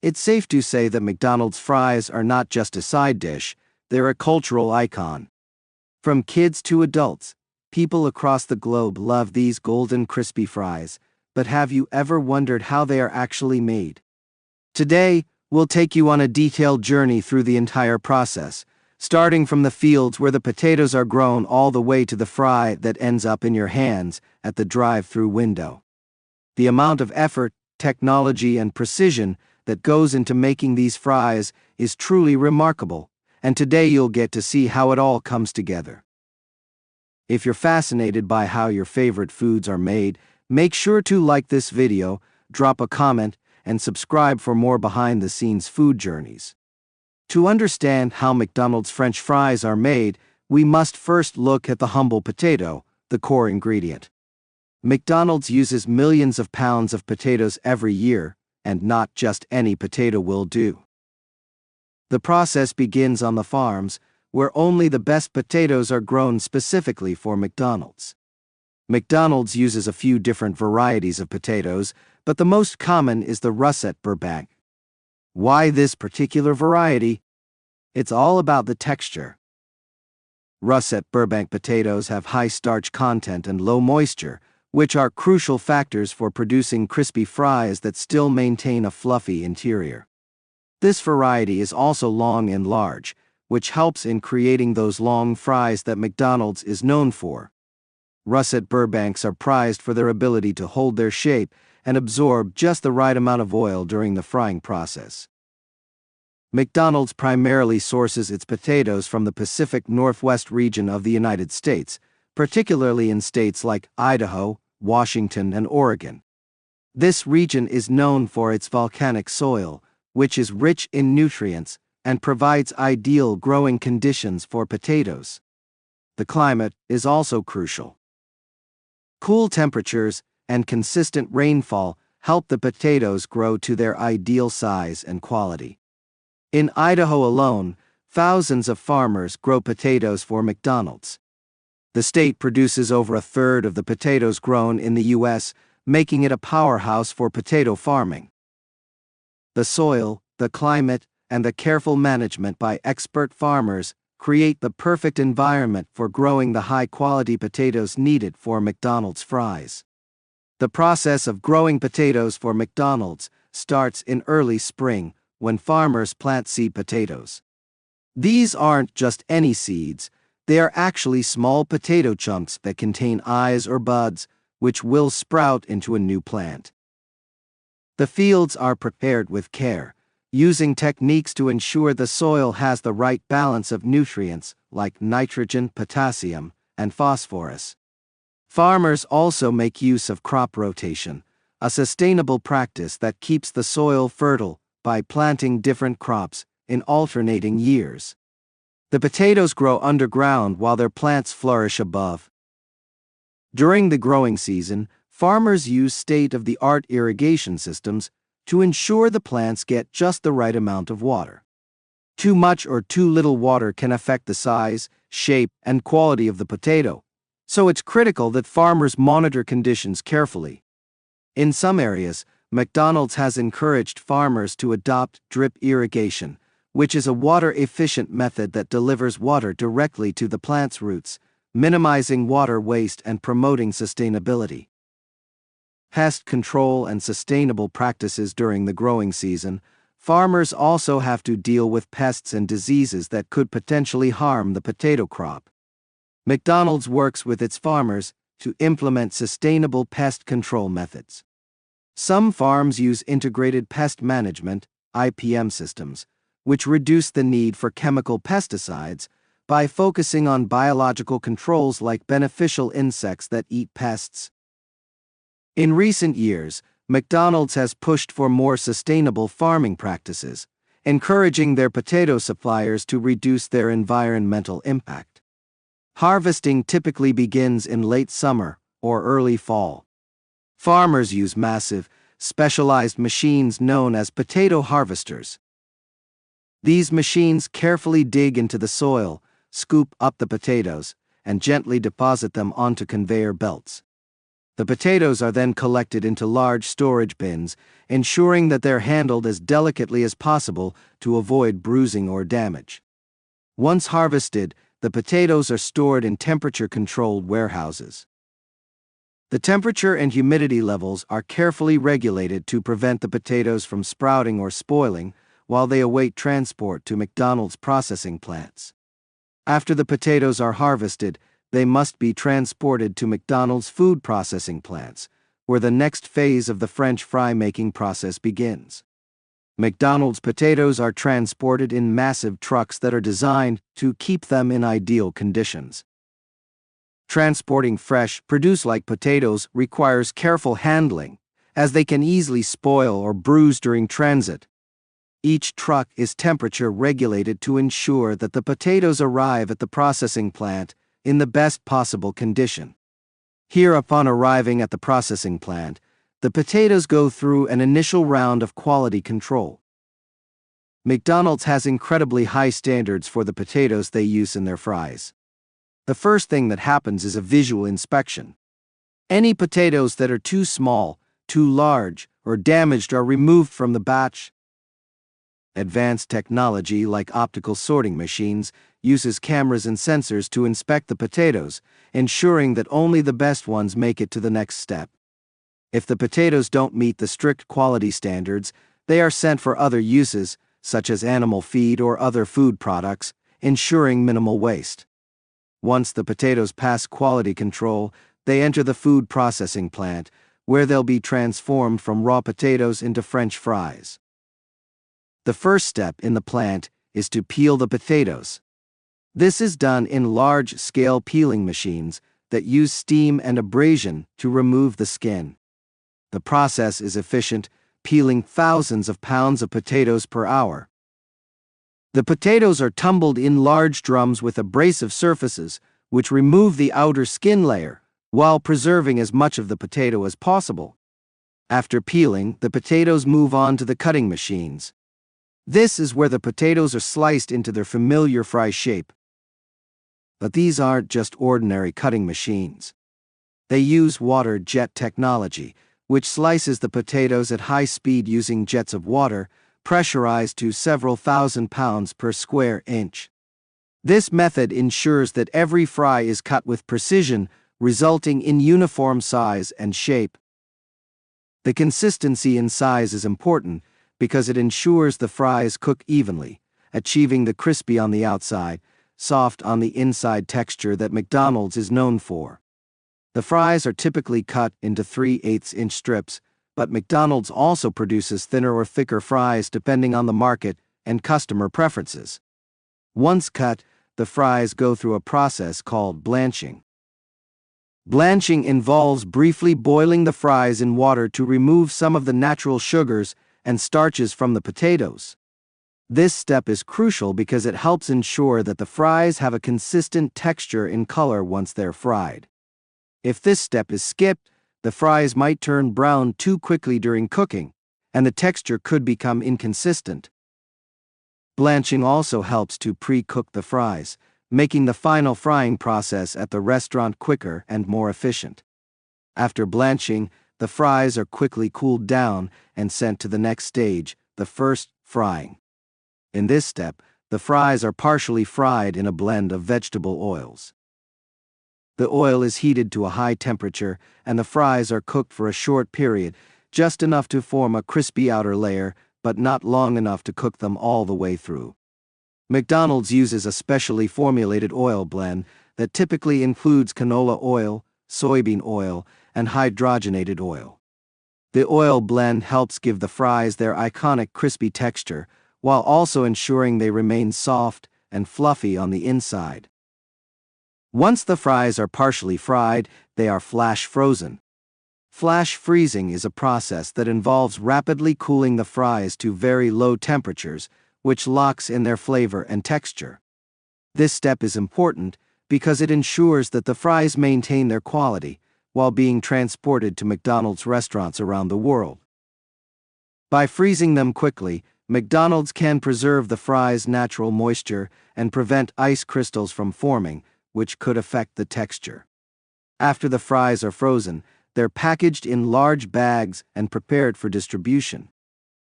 It's safe to say that McDonald's fries are not just a side dish, they're a cultural icon. From kids to adults, people across the globe love these golden crispy fries, but have you ever wondered how they are actually made? Today, we'll take you on a detailed journey through the entire process, starting from the fields where the potatoes are grown all the way to the fry that ends up in your hands at the drive-through window. The amount of effort, technology, and precision that goes into making these fries is truly remarkable, and today you'll get to see how it all comes together. If you're fascinated by how your favorite foods are made, make sure to like this video, drop a comment, and subscribe for more behind-the-scenes food journeys. To understand how McDonald's French fries are made, we must first look at the humble potato, the core ingredient. McDonald's uses millions of pounds of potatoes every year, and not just any potato will do. The process begins on the farms, where only the best potatoes are grown specifically for McDonald's. McDonald's uses a few different varieties of potatoes, but the most common is the Russet Burbank. Why this particular variety? It's all about the texture. Russet Burbank potatoes have high starch content and low moisture, which are crucial factors for producing crispy fries that still maintain a fluffy interior. This variety is also long and large, which helps in creating those long fries that McDonald's is known for. Russet Burbanks are prized for their ability to hold their shape and absorb just the right amount of oil during the frying process. McDonald's primarily sources its potatoes from the Pacific Northwest region of the United States, particularly in states like Idaho, Washington, and Oregon. This region is known for its volcanic soil, which is rich in nutrients and provides ideal growing conditions for potatoes. The climate is also crucial. Cool temperatures and consistent rainfall help the potatoes grow to their ideal size and quality. In Idaho alone, thousands of farmers grow potatoes for McDonald's. The state produces over a third of the potatoes grown in the U.S., making it a powerhouse for potato farming. The soil, the climate, and the careful management by expert farmers create the perfect environment for growing the high-quality potatoes needed for McDonald's fries. The process of growing potatoes for McDonald's starts in early spring when farmers plant seed potatoes. These aren't just any seeds. They are actually small potato chunks that contain eyes or buds, which will sprout into a new plant. The fields are prepared with care, using techniques to ensure the soil has the right balance of nutrients like nitrogen, potassium, and phosphorus. Farmers also make use of crop rotation, a sustainable practice that keeps the soil fertile by planting different crops in alternating years. The potatoes grow underground while their plants flourish above. During the growing season, farmers use state-of-the-art irrigation systems to ensure the plants get just the right amount of water. Too much or too little water can affect the size, shape, and quality of the potato, so it's critical that farmers monitor conditions carefully. In some areas, McDonald's has encouraged farmers to adopt drip irrigation, which is a water-efficient method that delivers water directly to the plant's roots, minimizing water waste and promoting sustainability. Pest control and sustainable practices during the growing season. Farmers also have to deal with pests and diseases that could potentially harm the potato crop. McDonald's works with its farmers to implement sustainable pest control methods. Some farms use integrated pest management, IPM systems, which reduce the need for chemical pesticides by focusing on biological controls like beneficial insects that eat pests. In recent years, McDonald's has pushed for more sustainable farming practices, encouraging their potato suppliers to reduce their environmental impact. Harvesting typically begins in late summer or early fall. Farmers use massive, specialized machines known as potato harvesters. These machines carefully dig into the soil, scoop up the potatoes, and gently deposit them onto conveyor belts. The potatoes are then collected into large storage bins, ensuring that they're handled as delicately as possible to avoid bruising or damage. Once harvested, the potatoes are stored in temperature-controlled warehouses. The temperature and humidity levels are carefully regulated to prevent the potatoes from sprouting or spoiling while they await transport to McDonald's processing plants. After the potatoes are harvested, they must be transported to McDonald's food processing plants, where the next phase of the French fry making process begins. McDonald's potatoes are transported in massive trucks that are designed to keep them in ideal conditions. Transporting fresh, produce-like potatoes requires careful handling, as they can easily spoil or bruise during transit. Each truck is temperature regulated to ensure that the potatoes arrive at the processing plant in the best possible condition. Here, upon arriving at the processing plant, the potatoes go through an initial round of quality control. McDonald's has incredibly high standards for the potatoes they use in their fries. The first thing that happens is a visual inspection. Any potatoes that are too small, too large, or damaged are removed from the batch. Advanced technology like optical sorting machines uses cameras and sensors to inspect the potatoes, ensuring that only the best ones make it to the next step. If the potatoes don't meet the strict quality standards, they are sent for other uses, such as animal feed or other food products, ensuring minimal waste. Once the potatoes pass quality control, they enter the food processing plant, where they'll be transformed from raw potatoes into French fries. The first step in the plant is to peel the potatoes. This is done in large-scale peeling machines that use steam and abrasion to remove the skin. The process is efficient, peeling thousands of pounds of potatoes per hour. The potatoes are tumbled in large drums with abrasive surfaces, which remove the outer skin layer, while preserving as much of the potato as possible. After peeling, the potatoes move on to the cutting machines. This is where the potatoes are sliced into their familiar fry shape. But these aren't just ordinary cutting machines. They use water jet technology, which slices the potatoes at high speed using jets of water, pressurized to several thousand pounds per square inch. This method ensures that every fry is cut with precision, resulting in uniform size and shape. The consistency and size is important because it ensures the fries cook evenly, achieving the crispy on the outside, soft on the inside texture that McDonald's is known for. The fries are typically cut into 3/8-inch strips, but McDonald's also produces thinner or thicker fries depending on the market and customer preferences. Once cut, the fries go through a process called blanching. Blanching involves briefly boiling the fries in water to remove some of the natural sugars and starches from the potatoes. This step is crucial because it helps ensure that the fries have a consistent texture and color once they're fried. If this step is skipped, the fries might turn brown too quickly during cooking, and the texture could become inconsistent. Blanching also helps to pre-cook the fries, making the final frying process at the restaurant quicker and more efficient. After blanching, the fries are quickly cooled down and sent to the next stage, the first frying. In this step, the fries are partially fried in a blend of vegetable oils. The oil is heated to a high temperature, and the fries are cooked for a short period, just enough to form a crispy outer layer, but not long enough to cook them all the way through. McDonald's uses a specially formulated oil blend that typically includes canola oil, soybean oil, and hydrogenated oil. The oil blend helps give the fries their iconic crispy texture, while also ensuring they remain soft and fluffy on the inside. Once the fries are partially fried, they are flash frozen. Flash freezing is a process that involves rapidly cooling the fries to very low temperatures, which locks in their flavor and texture. This step is important because it ensures that the fries maintain their quality while being transported to McDonald's restaurants around the world. By freezing them quickly, McDonald's can preserve the fries' natural moisture and prevent ice crystals from forming, which could affect the texture. After the fries are frozen, they're packaged in large bags and prepared for distribution.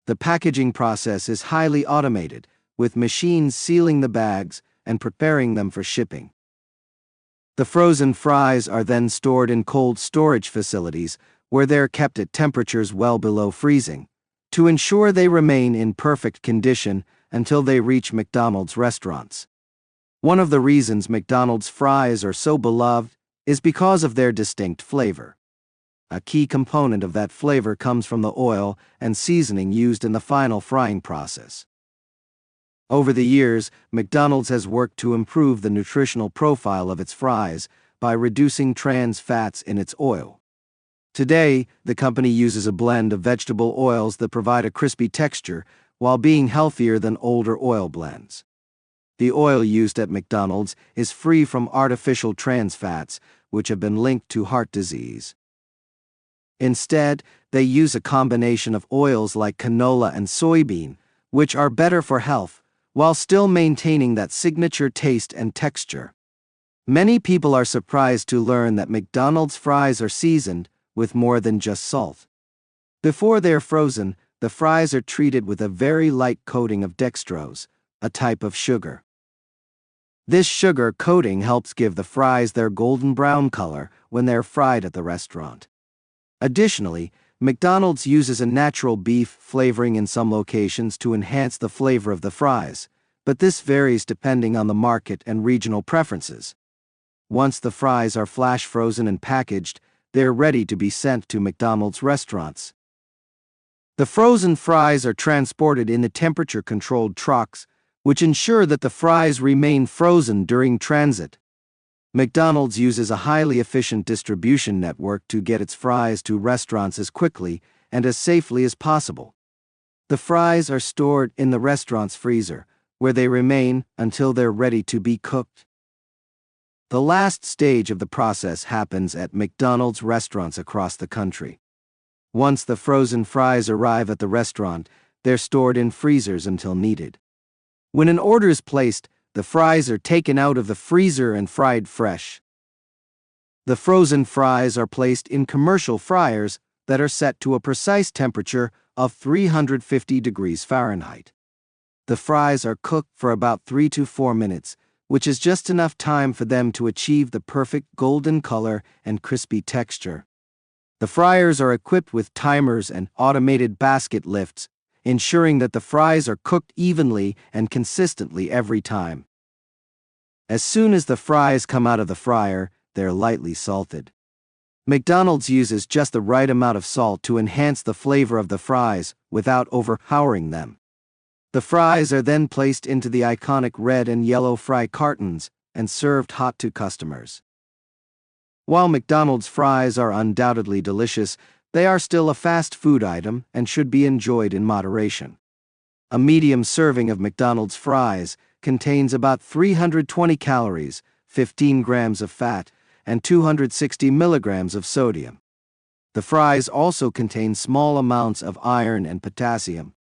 The packaging process is highly automated, with machines sealing the bags and preparing them for shipping. The frozen fries are then stored in cold storage facilities, where they're kept at temperatures well below freezing, to ensure they remain in perfect condition until they reach McDonald's restaurants. One of the reasons McDonald's fries are so beloved is because of their distinct flavor. A key component of that flavor comes from the oil and seasoning used in the final frying process. Over the years, McDonald's has worked to improve the nutritional profile of its fries by reducing trans fats in its oil. Today, the company uses a blend of vegetable oils that provide a crispy texture while being healthier than older oil blends. The oil used at McDonald's is free from artificial trans fats, which have been linked to heart disease. Instead, they use a combination of oils like canola and soybean, which are better for health, while still maintaining that signature taste and texture. Many people are surprised to learn that McDonald's fries are seasoned with more than just salt. Before they're frozen, the fries are treated with a very light coating of dextrose, a type of sugar. This sugar coating helps give the fries their golden brown color when they're fried at the restaurant. Additionally, McDonald's uses a natural beef flavoring in some locations to enhance the flavor of the fries, but this varies depending on the market and regional preferences. Once the fries are flash frozen and packaged, they're ready to be sent to McDonald's restaurants. The frozen fries are transported in the temperature-controlled trucks, which ensure that the fries remain frozen during transit. McDonald's uses a highly efficient distribution network to get its fries to restaurants as quickly and as safely as possible. The fries are stored in the restaurant's freezer, where they remain until they're ready to be cooked. The last stage of the process happens at McDonald's restaurants across the country. Once the frozen fries arrive at the restaurant, they're stored in freezers until needed. When an order is placed, the fries are taken out of the freezer and fried fresh. The frozen fries are placed in commercial fryers that are set to a precise temperature of 350 degrees Fahrenheit. The fries are cooked for about 3 to 4 minutes, which is just enough time for them to achieve the perfect golden color and crispy texture. The fryers are equipped with timers and automated basket lifts, ensuring that the fries are cooked evenly and consistently every time. As soon as the fries come out of the fryer, they're lightly salted. McDonald's uses just the right amount of salt to enhance the flavor of the fries without overpowering them. The fries are then placed into the iconic red and yellow fry cartons and served hot to customers. While McDonald's fries are undoubtedly delicious, they are still a fast food item and should be enjoyed in moderation. A medium serving of McDonald's fries contains about 320 calories, 15 grams of fat, and 260 milligrams of sodium. The fries also contain small amounts of iron and potassium.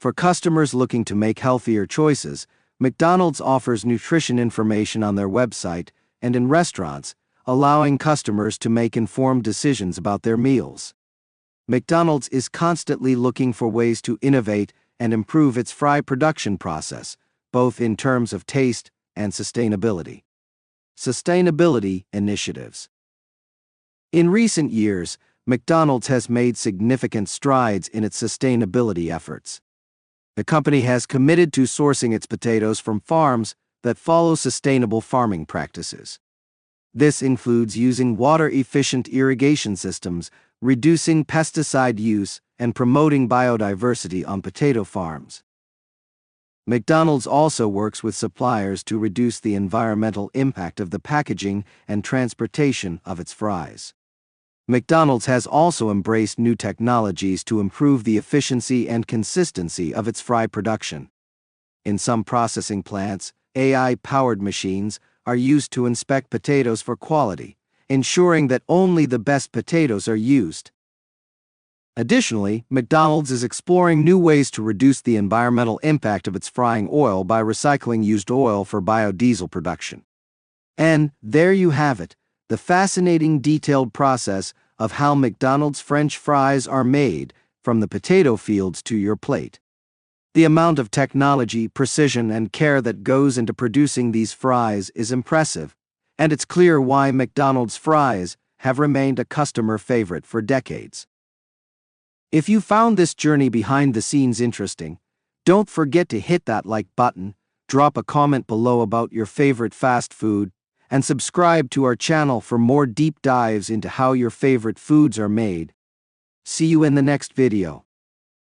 For customers looking to make healthier choices, McDonald's offers nutrition information on their website and in restaurants, allowing customers to make informed decisions about their meals. McDonald's is constantly looking for ways to innovate and improve its fry production process, both in terms of taste and sustainability. Sustainability initiatives. In recent years, McDonald's has made significant strides in its sustainability efforts. The company has committed to sourcing its potatoes from farms that follow sustainable farming practices. This includes using water-efficient irrigation systems, reducing pesticide use, and promoting biodiversity on potato farms. McDonald's also works with suppliers to reduce the environmental impact of the packaging and transportation of its fries. McDonald's has also embraced new technologies to improve the efficiency and consistency of its fry production. In some processing plants, AI-powered machines are used to inspect potatoes for quality, ensuring that only the best potatoes are used. Additionally, McDonald's is exploring new ways to reduce the environmental impact of its frying oil by recycling used oil for biodiesel production. And there you have it, the fascinating detailed process of how McDonald's French fries are made from the potato fields to your plate. The amount of technology, precision, and care that goes into producing these fries is impressive, and it's clear why McDonald's fries have remained a customer favorite for decades. If you found this journey behind the scenes interesting, don't forget to hit that like button, drop a comment below about your favorite fast food, and subscribe to our channel for more deep dives into how your favorite foods are made. See you in the next video.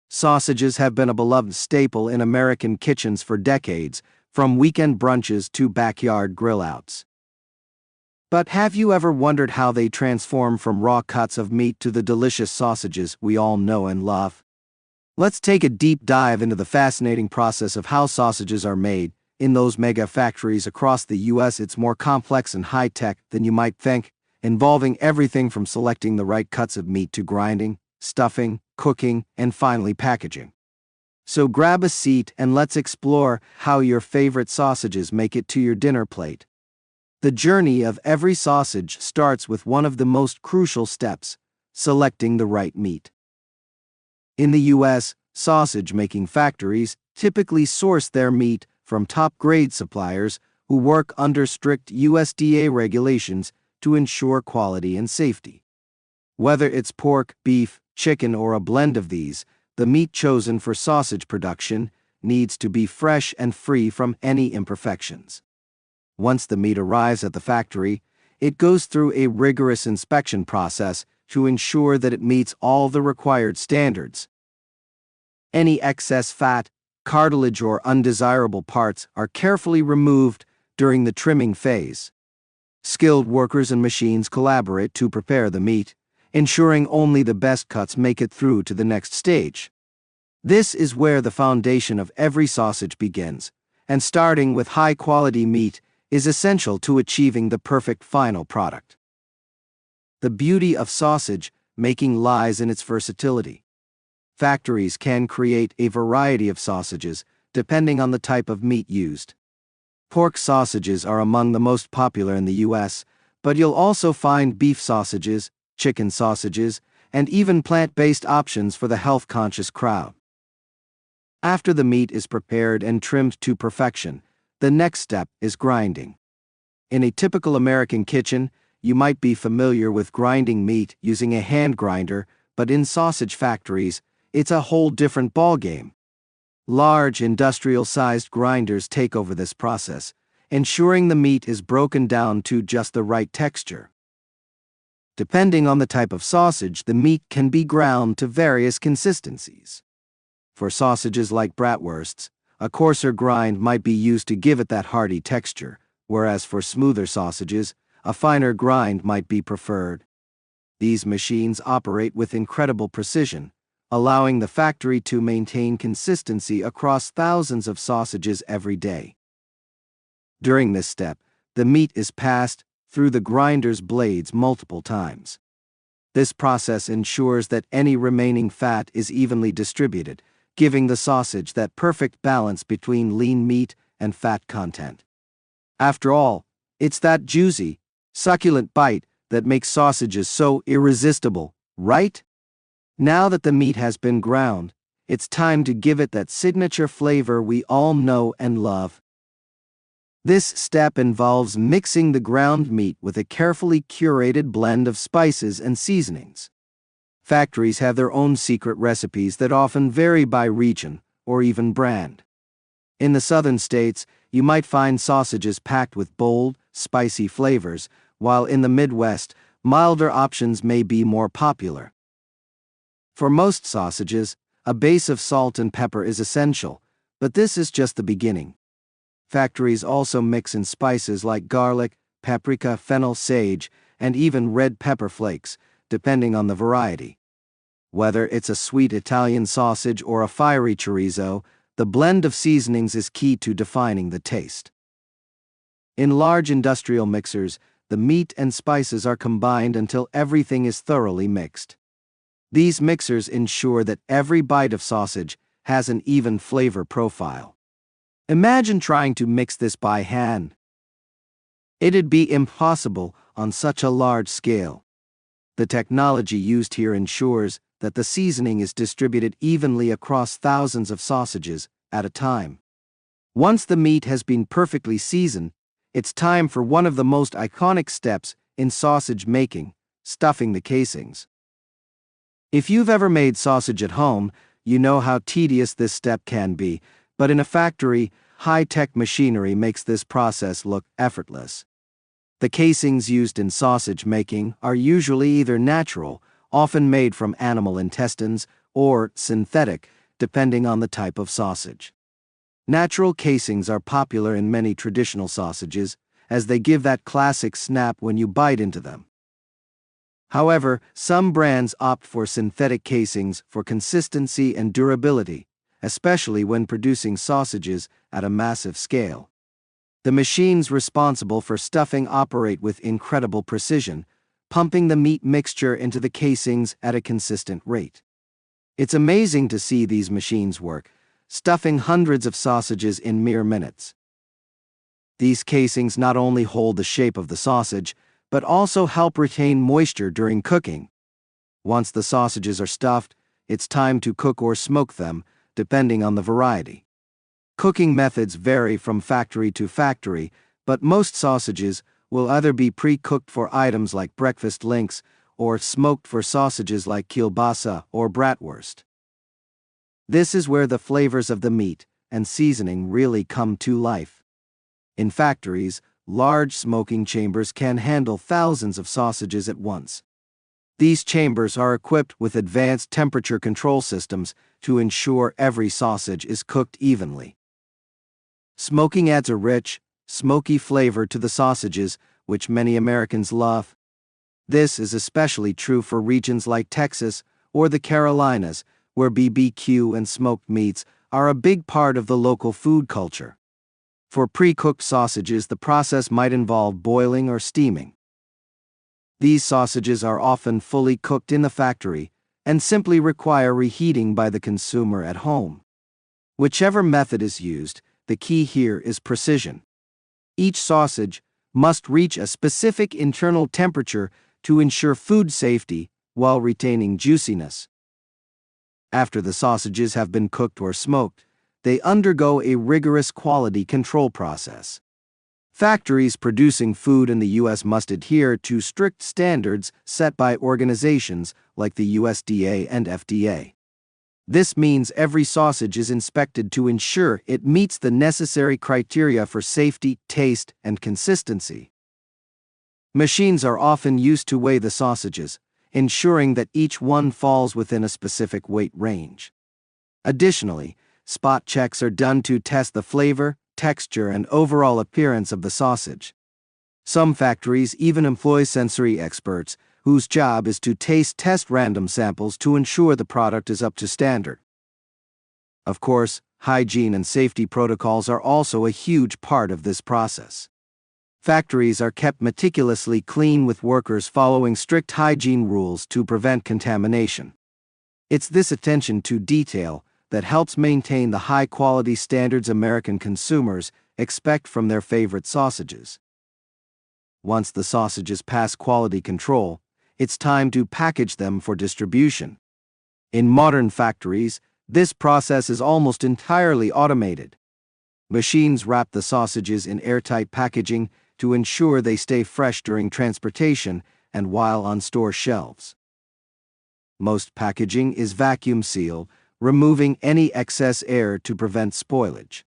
Sausages have been a beloved staple in American kitchens for decades, from weekend brunches to backyard grill-outs. But have you ever wondered how they transform from raw cuts of meat to the delicious sausages we all know and love? Let's take a deep dive into the fascinating process of how sausages are made. In those mega factories across the US, it's more complex and high-tech than you might think, involving everything from selecting the right cuts of meat to grinding, stuffing, cooking, and finally packaging. So grab a seat and let's explore how your favorite sausages make it to your dinner plate. The journey of every sausage starts with one of the most crucial steps: selecting the right meat. In the US, sausage-making factories typically source their meat from top-grade suppliers who work under strict USDA regulations to ensure quality and safety. Whether it's pork, beef, chicken, or a blend of these, the meat chosen for sausage production needs to be fresh and free from any imperfections. Once the meat arrives at the factory, it goes through a rigorous inspection process to ensure that it meets all the required standards. Any excess fat, cartilage, or undesirable parts are carefully removed during the trimming phase. Skilled workers and machines collaborate to prepare the meat, ensuring only the best cuts make it through to the next stage. This is where the foundation of every sausage begins, and starting with high-quality meat is essential to achieving the perfect final product. The beauty of sausage making lies in its versatility. Factories can create a variety of sausages depending on the type of meat used. Pork sausages are among the most popular in the US, but you'll also find beef sausages, chicken sausages, and even plant-based options for the health-conscious crowd. After the meat is prepared and trimmed to perfection, the next step is grinding. In a typical American kitchen, you might be familiar with grinding meat using a hand grinder, but in sausage factories, it's a whole different ballgame. Large industrial-sized grinders take over this process, ensuring the meat is broken down to just the right texture. Depending on the type of sausage, the meat can be ground to various consistencies. For sausages like bratwursts, a coarser grind might be used to give it that hearty texture, whereas for smoother sausages, a finer grind might be preferred. These machines operate with incredible precision, allowing the factory to maintain consistency across thousands of sausages every day. During this step, the meat is passed through the grinder's blades multiple times. This process ensures that any remaining fat is evenly distributed, giving the sausage that perfect balance between lean meat and fat content. After all, it's that juicy, succulent bite that makes sausages so irresistible, right? Now that the meat has been ground, it's time to give it that signature flavor we all know and love. This step involves mixing the ground meat with a carefully curated blend of spices and seasonings. Factories have their own secret recipes that often vary by region or even brand. In the southern states, you might find sausages packed with bold, spicy flavors, while in the Midwest, milder options may be more popular. For most sausages, a base of salt and pepper is essential, but this is just the beginning. Factories also mix in spices like garlic, paprika, fennel, sage, and even red pepper flakes, depending on the variety. Whether it's a sweet Italian sausage or a fiery chorizo, the blend of seasonings is key to defining the taste. In large industrial mixers, the meat and spices are combined until everything is thoroughly mixed. These mixers ensure that every bite of sausage has an even flavor profile. Imagine trying to mix this by hand. It'd be impossible on such a large scale. The technology used here ensures that the seasoning is distributed evenly across thousands of sausages at a time. Once the meat has been perfectly seasoned, it's time for one of the most iconic steps in sausage making, stuffing the casings. If you've ever made sausage at home, you know how tedious this step can be, but in a factory, high-tech machinery makes this process look effortless. The casings used in sausage making are usually either natural, often made from animal intestines, or synthetic, depending on the type of sausage. Natural casings are popular in many traditional sausages, as they give that classic snap when you bite into them. However, some brands opt for synthetic casings for consistency and durability, especially when producing sausages at a massive scale. The machines responsible for stuffing operate with incredible precision, pumping the meat mixture into the casings at a consistent rate. It's amazing to see these machines work, stuffing hundreds of sausages in mere minutes. These casings not only hold the shape of the sausage, but also help retain moisture during cooking. Once the sausages are stuffed, it's time to cook or smoke them, depending on the variety. Cooking methods vary from factory to factory, but most sausages will either be pre-cooked for items like breakfast links or smoked for sausages like kielbasa or bratwurst. This is where the flavors of the meat and seasoning really come to life. In factories, large smoking chambers can handle thousands of sausages at once. These chambers are equipped with advanced temperature control systems to ensure every sausage is cooked evenly. Smoking adds a rich, smoky flavor to the sausages, which many Americans love. This is especially true for regions like Texas or the Carolinas, where BBQ and smoked meats are a big part of the local food culture. For pre-cooked sausages, the process might involve boiling or steaming. These sausages are often fully cooked in the factory and simply require reheating by the consumer at home. Whichever method is used, the key here is precision. Each sausage must reach a specific internal temperature to ensure food safety while retaining juiciness. After the sausages have been cooked or smoked, they undergo a rigorous quality control process. Factories producing food in the U.S. must adhere to strict standards set by organizations like the USDA and FDA. This means every sausage is inspected to ensure it meets the necessary criteria for safety, taste, and consistency. Machines are often used to weigh the sausages, ensuring that each one falls within a specific weight range. Additionally, spot checks are done to test the flavor, texture, and overall appearance of the sausage. Some factories even employ sensory experts whose job is to test random samples to ensure the product is up to standard. Of course, hygiene and safety protocols are also a huge part of this process. Factories are kept meticulously clean with workers following strict hygiene rules to prevent contamination. It's this attention to detail that helps maintain the high-quality standards American consumers expect from their favorite sausages. Once the sausages pass quality control, it's time to package them for distribution. In modern factories, this process is almost entirely automated. Machines wrap the sausages in airtight packaging to ensure they stay fresh during transportation and while on store shelves. Most packaging is vacuum sealed, removing any excess air to prevent spoilage.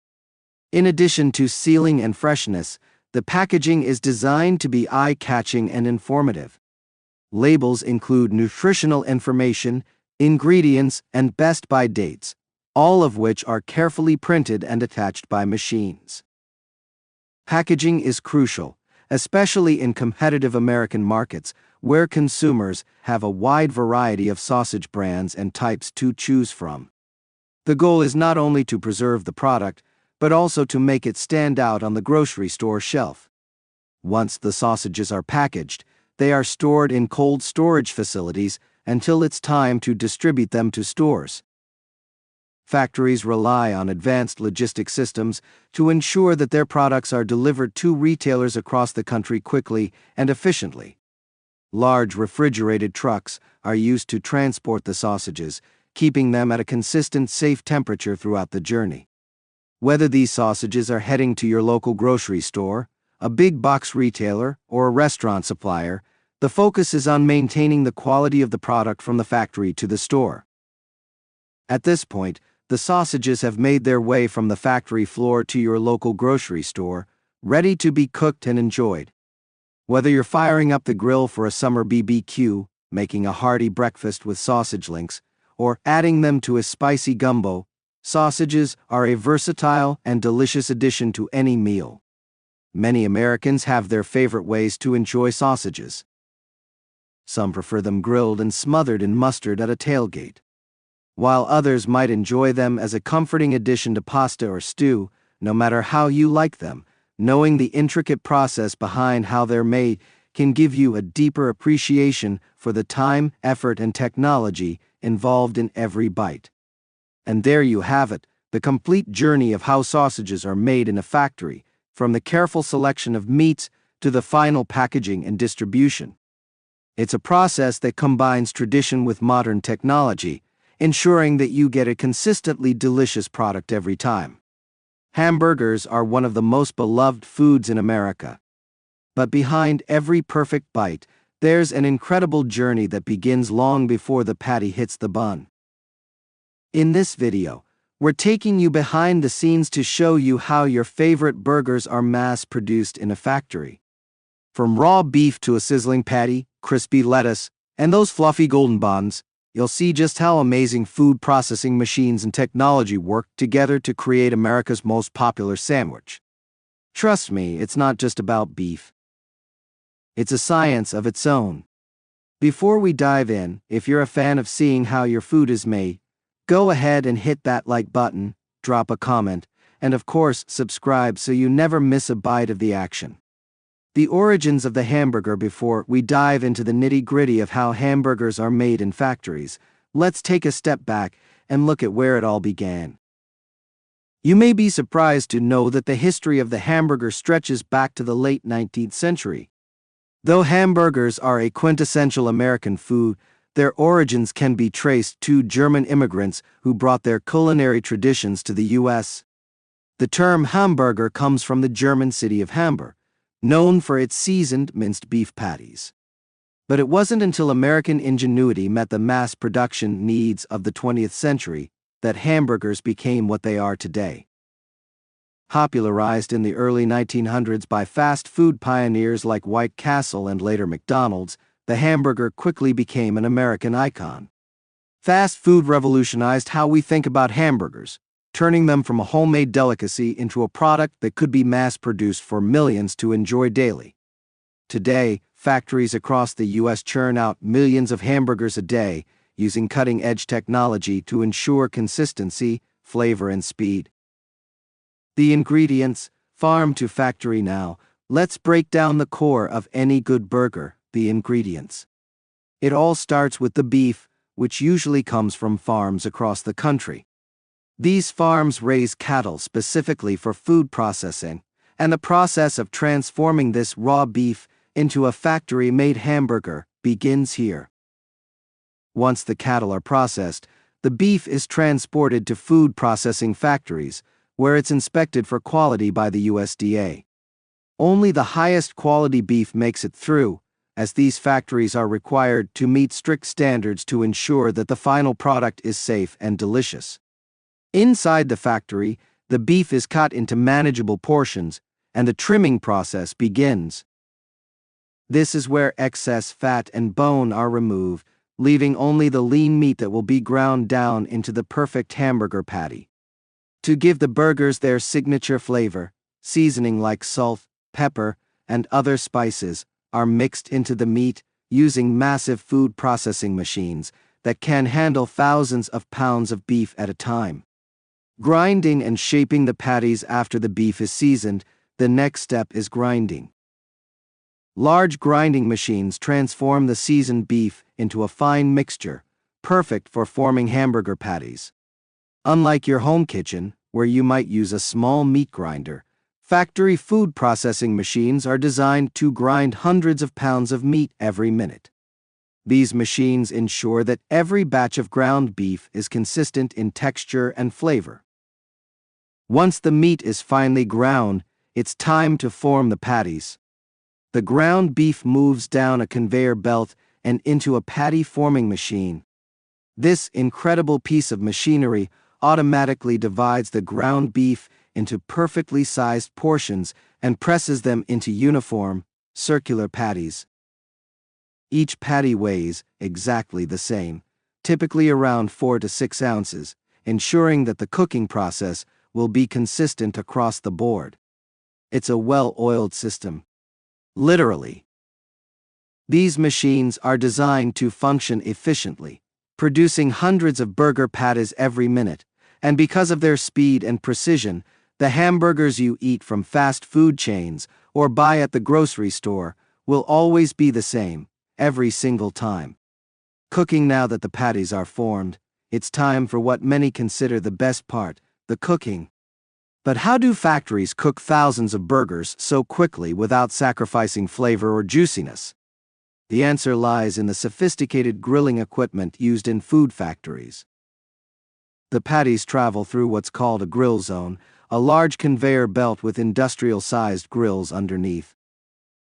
In addition to sealing and freshness, the packaging is designed to be eye-catching and informative. Labels include nutritional information, ingredients, and best-by dates, all of which are carefully printed and attached by machines. Packaging is crucial, especially in competitive American markets where consumers have a wide variety of sausage brands and types to choose from. The goal is not only to preserve the product, but also to make it stand out on the grocery store shelf. Once the sausages are packaged, they are stored in cold storage facilities until it's time to distribute them to stores. Factories rely on advanced logistics systems to ensure that their products are delivered to retailers across the country quickly and efficiently. Large refrigerated trucks are used to transport the sausages, keeping them at a consistent, safe temperature throughout the journey. Whether these sausages are heading to your local grocery store, a big box retailer, or a restaurant supplier, the focus is on maintaining the quality of the product from the factory to the store. At this point, the sausages have made their way from the factory floor to your local grocery store, ready to be cooked and enjoyed. Whether you're firing up the grill for a summer BBQ, making a hearty breakfast with sausage links, or adding them to a spicy gumbo, sausages are a versatile and delicious addition to any meal. Many Americans have their favorite ways to enjoy sausages. Some prefer them grilled and smothered in mustard at a tailgate, while others might enjoy them as a comforting addition to pasta or stew. No matter how you like them, knowing the intricate process behind how they're made can give you a deeper appreciation for the time, effort, and technology involved in every bite. And there you have it, the complete journey of how sausages are made in a factory, from the careful selection of meats to the final packaging and distribution. It's a process that combines tradition with modern technology, ensuring that you get a consistently delicious product every time. Hamburgers are one of the most beloved foods in America. But behind every perfect bite, there's an incredible journey that begins long before the patty hits the bun. In this video, we're taking you behind the scenes to show you how your favorite burgers are mass-produced in a factory. From raw beef to a sizzling patty, crispy lettuce, and those fluffy golden buns, you'll see just how amazing food processing machines and technology work together to create America's most popular sandwich. Trust me, it's not just about beef. It's a science of its own. Before we dive in, if you're a fan of seeing how your food is made, go ahead and hit that like button, drop a comment, and of course, subscribe so you never miss a bite of the action. The origins of the hamburger. Before we dive into the nitty-gritty of how hamburgers are made in factories, let's take a step back and look at where it all began. You may be surprised to know that the history of the hamburger stretches back to the late 19th century. Though hamburgers are a quintessential American food, their origins can be traced to German immigrants who brought their culinary traditions to the U.S. The term hamburger comes from the German city of Hamburg, known for its seasoned minced beef patties. But it wasn't until American ingenuity met the mass production needs of the 20th century that hamburgers became what they are today. Popularized in the early 1900s by fast food pioneers like White Castle and later McDonald's, the hamburger quickly became an American icon. Fast food revolutionized how we think about hamburgers, turning them from a homemade delicacy into a product that could be mass-produced for millions to enjoy daily. Today, factories across the U.S. churn out millions of hamburgers a day, using cutting-edge technology to ensure consistency, flavor, and speed. The ingredients, farm to factory. Now, let's break down the core of any good burger, the ingredients. It all starts with the beef, which usually comes from farms across the country. These farms raise cattle specifically for food processing, and the process of transforming this raw beef into a factory-made hamburger begins here. Once the cattle are processed, the beef is transported to food processing factories, where it's inspected for quality by the USDA. Only the highest quality beef makes it through, as these factories are required to meet strict standards to ensure that the final product is safe and delicious. Inside the factory, the beef is cut into manageable portions, and the trimming process begins. This is where excess fat and bone are removed, leaving only the lean meat that will be ground down into the perfect hamburger patty. To give the burgers their signature flavor, seasoning like salt, pepper, and other spices are mixed into the meat using massive food processing machines that can handle thousands of pounds of beef at a time. Grinding and shaping the patties. After the beef is seasoned, the next step is grinding. Large grinding machines transform the seasoned beef into a fine mixture, perfect for forming hamburger patties. Unlike your home kitchen, where you might use a small meat grinder, factory food processing machines are designed to grind hundreds of pounds of meat every minute. These machines ensure that every batch of ground beef is consistent in texture and flavor. Once the meat is finely ground, it's time to form the patties. The ground beef moves down a conveyor belt and into a patty-forming machine. This incredible piece of machinery automatically divides the ground beef into perfectly sized portions and presses them into uniform, circular patties. Each patty weighs exactly the same, typically around 4 to 6 ounces, ensuring that the cooking process will be consistent across the board. It's a well-oiled system. Literally. These machines are designed to function efficiently, producing hundreds of burger patties every minute, and because of their speed and precision, the hamburgers you eat from fast food chains or buy at the grocery store will always be the same, every single time. Cooking. Now that the patties are formed, it's time for what many consider the best part, the cooking. But how do factories cook thousands of burgers so quickly without sacrificing flavor or juiciness? The answer lies in the sophisticated grilling equipment used in food factories. The patties travel through what's called a grill zone, a large conveyor belt with industrial-sized grills underneath.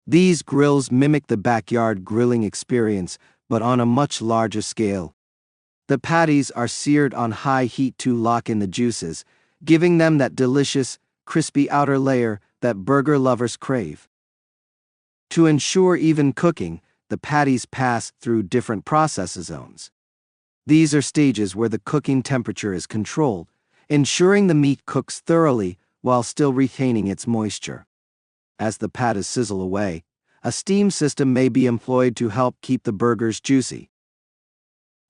These grills mimic the backyard grilling experience, but on a much larger scale. The patties are seared on high heat to lock in the juices, giving them that delicious, crispy outer layer that burger lovers crave. To ensure even cooking, the patties pass through different process zones. These are stages where the cooking temperature is controlled, ensuring the meat cooks thoroughly while still retaining its moisture. As the patties sizzle away, a steam system may be employed to help keep the burgers juicy.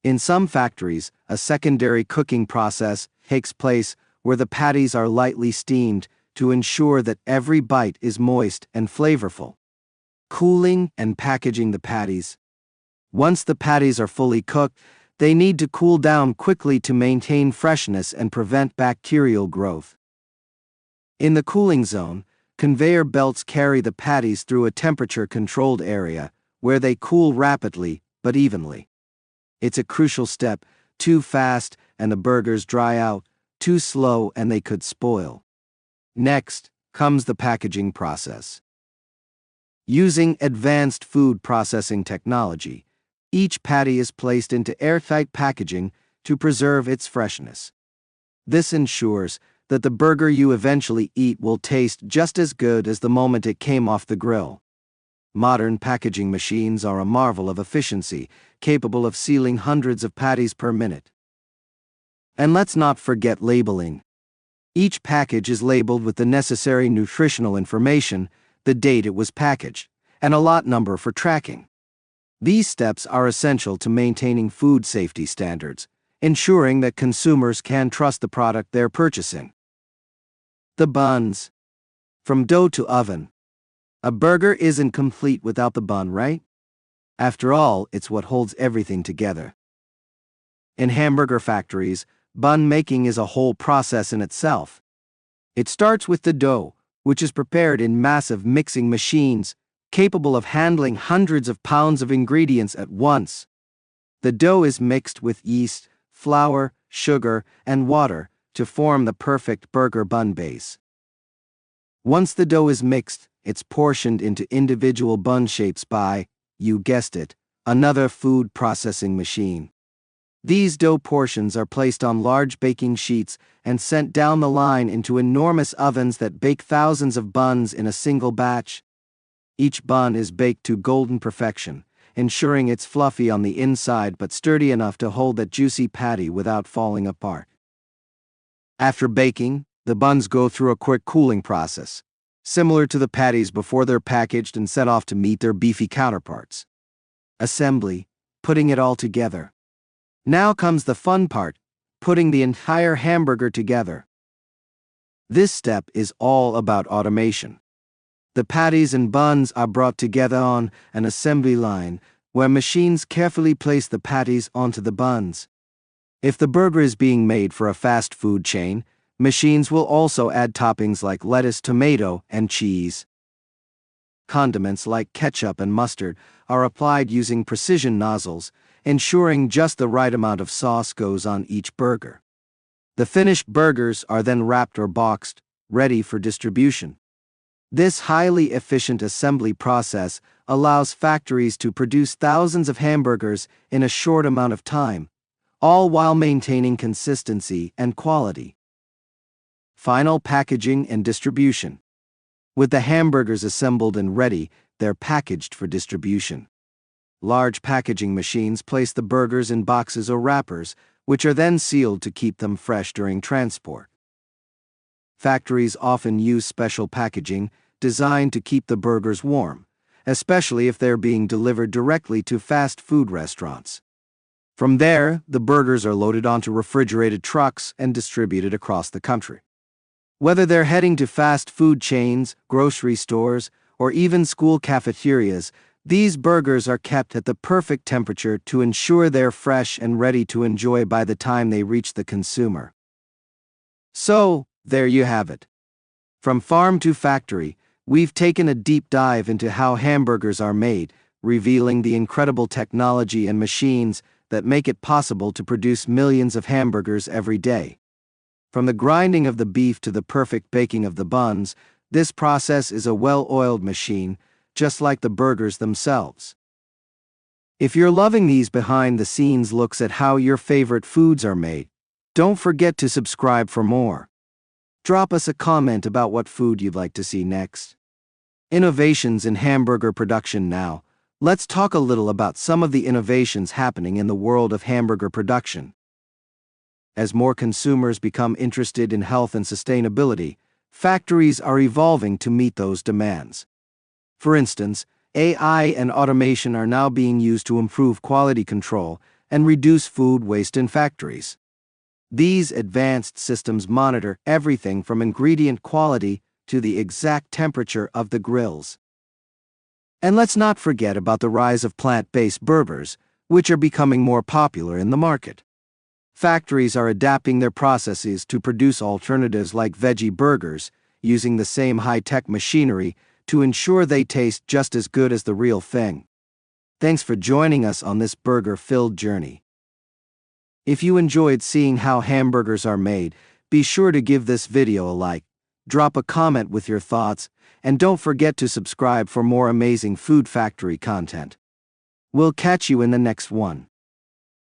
In some factories, a secondary cooking process takes place where the patties are lightly steamed to ensure that every bite is moist and flavorful. Cooling and packaging the patties. Once the patties are fully cooked, they need to cool down quickly to maintain freshness and prevent bacterial growth. In the cooling zone, conveyor belts carry the patties through a temperature-controlled area where they cool rapidly but evenly. It's a crucial step. Too fast and the burgers dry out, too slow and they could spoil. Next comes the packaging process. Using advanced food processing technology, each patty is placed into airtight packaging to preserve its freshness. This ensures that the burger you eventually eat will taste just as good as the moment it came off the grill. Modern packaging machines are a marvel of efficiency, capable of sealing hundreds of patties per minute. And let's not forget labeling. Each package is labeled with the necessary nutritional information, the date it was packaged, and a lot number for tracking. These steps are essential to maintaining food safety standards, ensuring that consumers can trust the product they're purchasing. The buns. From dough to oven. A burger isn't complete without the bun, right? After all, it's what holds everything together. In hamburger factories, bun making is a whole process in itself. It starts with the dough, which is prepared in massive mixing machines, capable of handling hundreds of pounds of ingredients at once. The dough is mixed with yeast, flour, sugar, and water to form the perfect burger bun base. Once the dough is mixed, it's portioned into individual bun shapes by, you guessed it, another food processing machine. These dough portions are placed on large baking sheets and sent down the line into enormous ovens that bake thousands of buns in a single batch. Each bun is baked to golden perfection, ensuring it's fluffy on the inside but sturdy enough to hold that juicy patty without falling apart. After baking, the buns go through a quick cooling process, similar to the patties before they're packaged and sent off to meet their beefy counterparts. Assembly, putting it all together. Now comes the fun part, putting the entire hamburger together. This step is all about automation. The patties and buns are brought together on an assembly line, where machines carefully place the patties onto the buns. If the burger is being made for a fast food chain, machines will also add toppings like lettuce, tomato, and cheese. Condiments like ketchup and mustard are applied using precision nozzles, ensuring just the right amount of sauce goes on each burger. The finished burgers are then wrapped or boxed, ready for distribution. This highly efficient assembly process allows factories to produce thousands of hamburgers in a short amount of time, all while maintaining consistency and quality. Final packaging and distribution. With the hamburgers assembled and ready, they're packaged for distribution. Large packaging machines place the burgers in boxes or wrappers, which are then sealed to keep them fresh during transport. Factories often use special packaging designed to keep the burgers warm, especially if they're being delivered directly to fast food restaurants. From there, the burgers are loaded onto refrigerated trucks and distributed across the country. Whether they're heading to fast food chains, grocery stores, or even school cafeterias, these burgers are kept at the perfect temperature to ensure they're fresh and ready to enjoy by the time they reach the consumer. So, there you have it. From farm to factory, we've taken a deep dive into how hamburgers are made, revealing the incredible technology and machines that make it possible to produce millions of hamburgers every day. From the grinding of the beef to the perfect baking of the buns, this process is a well-oiled machine, just like the burgers themselves. If you're loving these behind-the-scenes looks at how your favorite foods are made, don't forget to subscribe for more. Drop us a comment about what food you'd like to see next. Innovations in hamburger production now. Let's talk a little about some of the innovations happening in the world of hamburger production. As more consumers become interested in health and sustainability, factories are evolving to meet those demands. For instance, AI and automation are now being used to improve quality control and reduce food waste in factories. These advanced systems monitor everything from ingredient quality to the exact temperature of the grills. And let's not forget about the rise of plant-based burgers, which are becoming more popular in the market. Factories are adapting their processes to produce alternatives like veggie burgers, using the same high-tech machinery to ensure they taste just as good as the real thing. Thanks for joining us on this burger-filled journey. If you enjoyed seeing how hamburgers are made, be sure to give this video a like, drop a comment with your thoughts, and don't forget to subscribe for more amazing food factory content. We'll catch you in the next one.